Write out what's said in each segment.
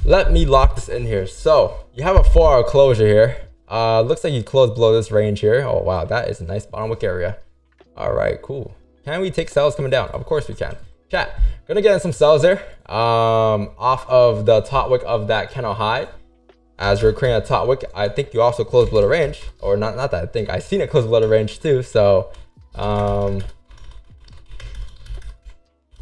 Let me lock this in here. So you have a 4-hour closure here. Looks like you closed below this range here. Oh wow, that is a nice bottom wick area. All right, cool. Can we take sells coming down? Of course we can. Chat, gonna get in some sells there. Off of the top wick of that candle high. As we're creating a top wick, I think you also closed below the range, or not that I think, I seen it close below the range too. So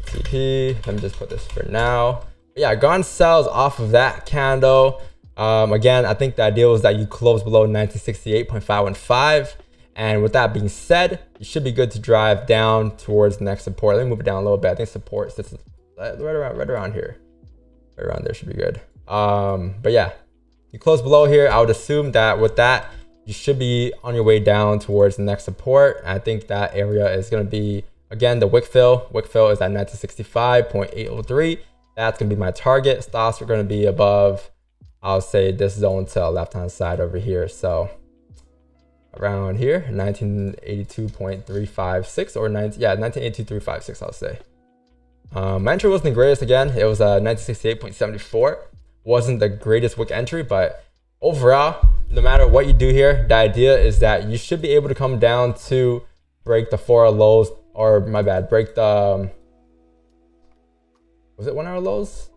TP, let me just put this for now. Yeah, gone sells off of that candle. Again, I think the idea was that you close below 1968.515. And with that being said, you should be good to drive down towards the next support. Let me move it down a little bit. I think support sits right around here. Right around there should be good. But yeah, you close below here. I would assume that with that, you should be on your way down towards the next support. And I think that area is going to be, again, the wick fill. Wick fill is at 1965.803. That's going to be my target. Stops are going to be above, I'll say, this zone to the left-hand side over here. So around here, 1982.356 or 1982.356, I'll say. My entry wasn't the greatest again. It was 1968.74. Wasn't the greatest wick entry, but overall, no matter what you do here, the idea is that you should be able to come down to break the 4-hour lows, or my bad, break the, was it 1-hour lows?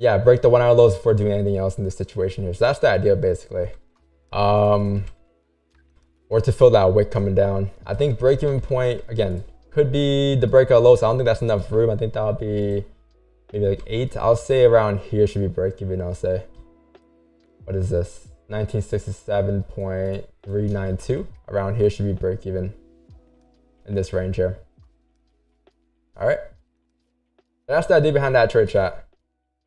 Yeah, break the 1-hour lows before doing anything else in this situation here. So that's the idea basically. Or to fill that wick coming down. I think break-even point, again, could be the breakout lows. I don't think that's enough room. I think that would be maybe like 8. I'll say around here should be break-even, I'll say. What is this? 1967.392. Around here should be break-even in this range here. All right. That's the idea behind that trade, chat.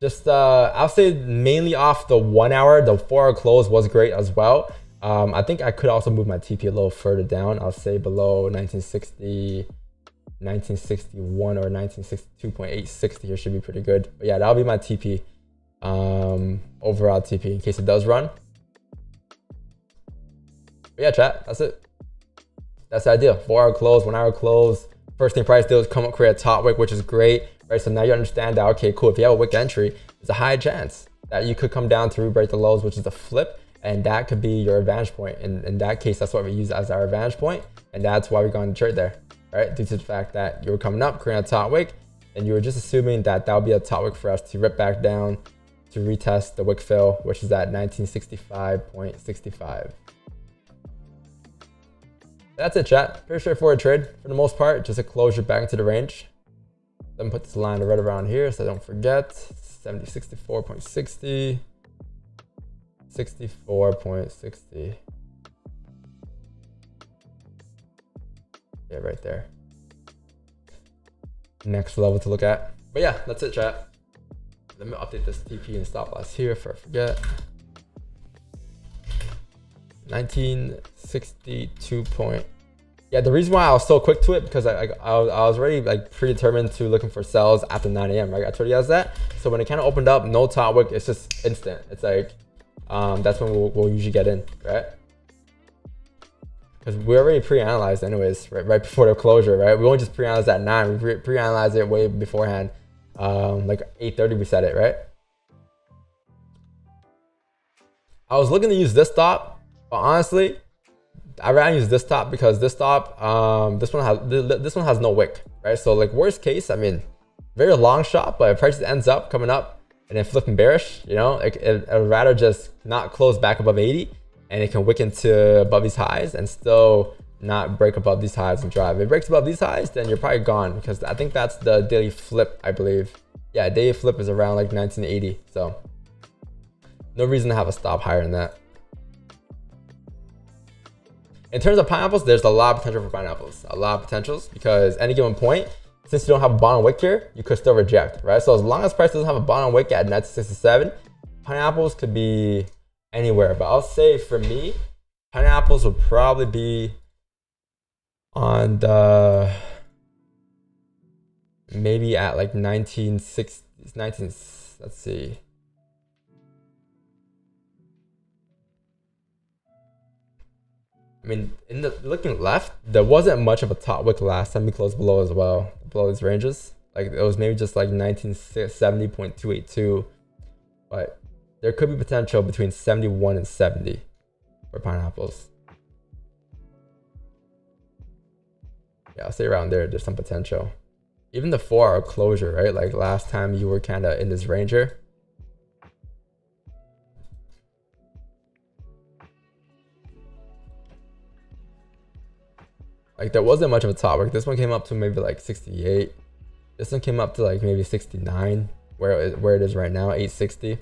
Just, I'll say mainly off the 1-hour, the 4-hour close was great as well. I think I could also move my TP a little further down. I'll say below 1961 or 1962.860 here should be pretty good. But yeah, that'll be my TP, overall TP in case it does run. But yeah, chat, that's it. That's the idea. 4-hour close, 1-hour close. First thing price deals come up, create a top wick, which is great. Right, so now you understand that, okay, cool, if you have a wick entry, there's a high chance that you could come down to re-break the lows, which is a flip, and that could be your advantage point. And in that case, that's what we use as our advantage point, and that's why we're going to trade there, right? Due to the fact that you were coming up, creating a top wick, and you were just assuming that that would be a top wick for us to rip back down to retest the wick fill, which is at 1965.65. That's it, chat. Pretty straightforward trade for the most part, just a closure back into the range. Let me put this line right around here so I don't forget. 64.60. 64.60. Yeah, right there. Next level to look at. But yeah, that's it, chat. Let me update this TP and stop loss here if I forget. 1962 point. Yeah, the reason why I was so quick to it because I was already like predetermined to looking for sells after 9 a.m. right? I told you guys that. So when it kind of opened up, no top wick, it's just instant. It's like that's when we'll usually get in, right? Because we already pre-analyzed anyways, right before the closure, right? We won't just pre-analyze at 9. We pre-analyzed it way beforehand. Like 8:30 we set it, right? I was looking to use this stop, but honestly, I rather use this stop because this stop, this one has no wick, right? So like worst case, I mean, very long shot, but if price ends up coming up and then flipping bearish, you know, I'd rather just not close back above 80 and it can wick into above these highs and still not break above these highs and drive. If it breaks above these highs, then you're probably gone because I think that's the daily flip, I believe. Yeah, daily flip is around like 1980. So no reason to have a stop higher than that. In terms of pineapples, there's a lot of potential for pineapples. A lot of potentials because any given point, since you don't have a bottom wick here, you could still reject, right? So as long as price doesn't have a bottom wick at 1967, pineapples could be anywhere. But I'll say for me, pineapples would probably be on the maybe at like 1960s, let's see. I mean, in the looking left, there wasn't much of a top wick last time we closed below as well, below these ranges. Like it was maybe just like 1970.282, but there could be potential between 71 and 70 for pineapples. Yeah, I'll say around there, there's some potential. Even the 4-hour closure, right? Like last time you were kind of in this range here. Like there wasn't much of a top wick. This one came up to maybe like 68. This one came up to like maybe 69, where it is right now, 860.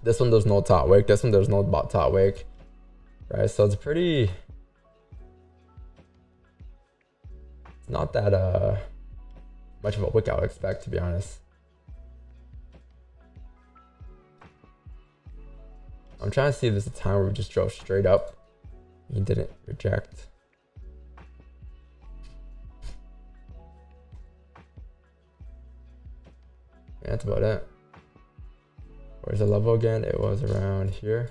This one there's no top wick. This one there's no top wick, right? So it's pretty. It's not that much of a wick I would expect, to be honest. I'm trying to see if there's a time where we just drove straight up. He didn't reject. Yeah, that's about it. Where's the level again? It was around here.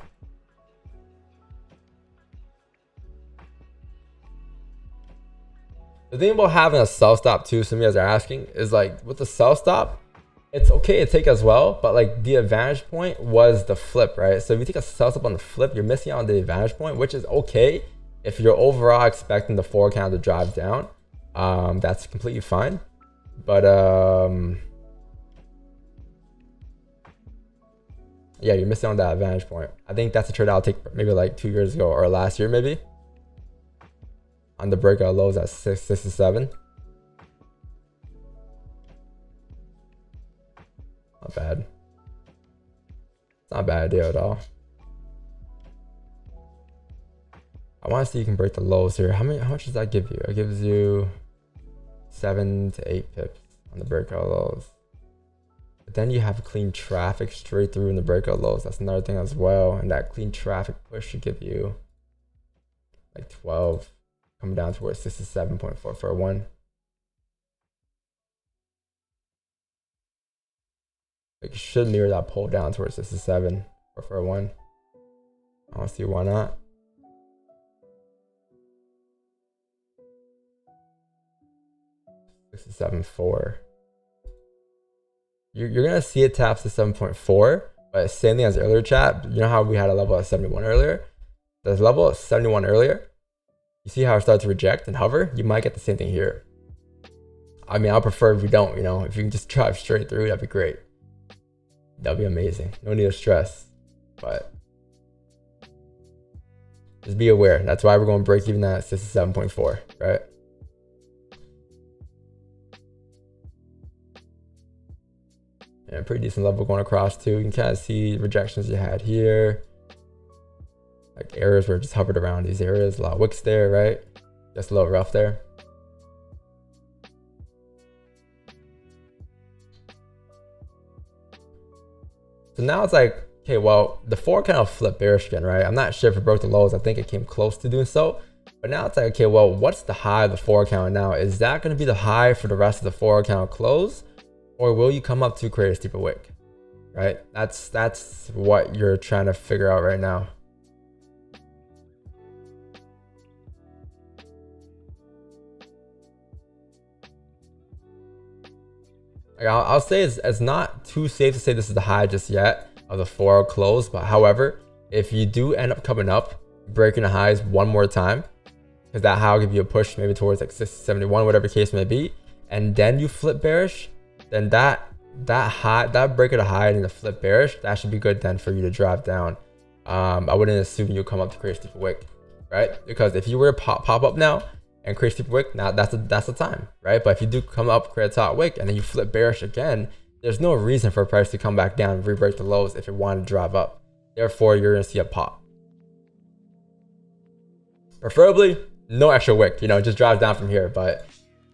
The thing about having a sell stop too, some of you guys are asking, is like with the sell stop, it's okay to take as well, but like the advantage point was the flip, right? So if you take a sell stop on the flip, you're missing out on the advantage point, which is okay if you're overall expecting the 4 count to drive down. That's completely fine. But yeah, you're missing on that advantage point. I think that's a trade I'll take maybe like 2 years ago or last year maybe. On the breakout lows at 667. Not bad. It's not a bad idea at all. I want to see if you can break the lows here. How much does that give you? It gives you 7 to 8 pips on the breakout lows. But then you have clean traffic straight through in the breakout lows. That's another thing as well. And that clean traffic push should give you like 12. Come down towards 67.441. Like you should mirror that pull down towards 67.441. I don't see why not. This is 7.4. You're gonna see it taps to 7.4, but same thing as earlier chat. You know how we had a level at 71 earlier? There's level at 71 earlier. You see how it started to reject and hover? You might get the same thing here. I mean, I'll prefer if we don't, you know, if you can just drive straight through, that'd be great. That'd be amazing. No need to stress, but just be aware. That's why we're going to break even at 67.4, right? Yeah, pretty decent level going across too. You can kind of see rejections you had here. Like areas where it just hovered around these areas. A lot of wicks there, right? Just a little rough there. So now it's like, okay, well, the 4 kind of flipped bearish again, right? I'm not sure if it broke the lows. I think it came close to doing so. But now it's like, okay, well, what's the high of the 4 count now? Is that going to be the high for the rest of the 4 count close? Or will you come up to create a steeper wick, right? That's what you're trying to figure out right now. Like I'll say it's not too safe to say this is the high just yet of the 4-hour close. But however, if you do end up coming up, breaking the highs one more time, because that high will give you a push maybe towards like 671, whatever the case may be, and then you flip bearish, then that break of the high and the flip bearish, that should be good then for you to drive down. I wouldn't assume you'll come up to create a steeper wick, right? Because if you were to pop up now and create a steeper wick, now that's the time, right? But if you do come up, create a top wick, and then you flip bearish again, there's no reason for a price to come back down and re-break the lows if it wanted to drive up. Therefore, you're gonna see a pop. Preferably no extra wick, you know, just drives down from here, but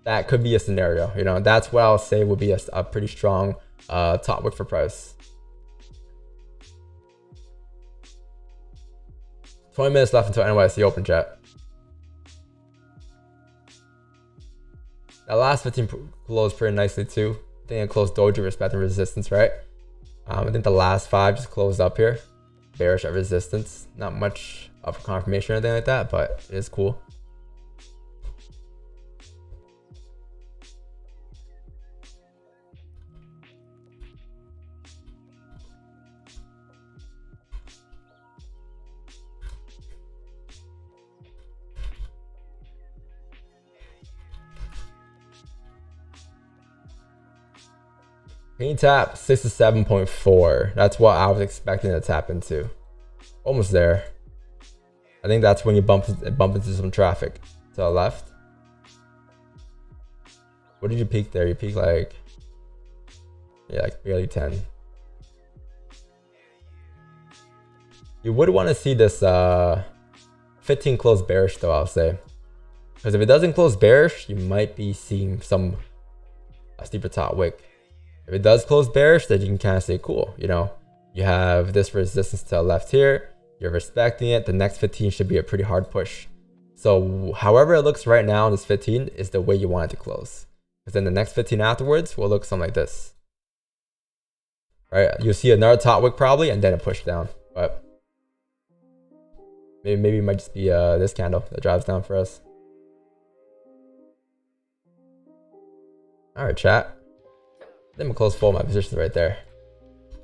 that could be a scenario, you know. That's what I'll say would be a pretty strong top wick for price. 20 minutes left until NYC open, chat. That last 15 closed pretty nicely too. I think it closed doji respecting resistance, right? I think the last 5 just closed up here, bearish at resistance. Not much of a confirmation or anything like that, but it is cool. Can you tap 67.4? That's what I was expecting to tap into. Almost there. I think that's when you bump into some traffic to the left. What did you peak there? You peaked like, yeah, like barely 10. You would want to see this 15 close bearish though, I'll say. Because if it doesn't close bearish, you might be seeing a steeper top wick. If it does close bearish, then you can kind of say, cool, you know, you have this resistance to the left here. You're respecting it. The next 15 should be a pretty hard push. So however it looks right now in this 15 is the way you want it to close. Because then the next 15 afterwards will look something like this. Right? You'll see another top wick probably and then a push down. But maybe it might just be this candle that drives down for us. All right, chat. I'm gonna close full my positions right there.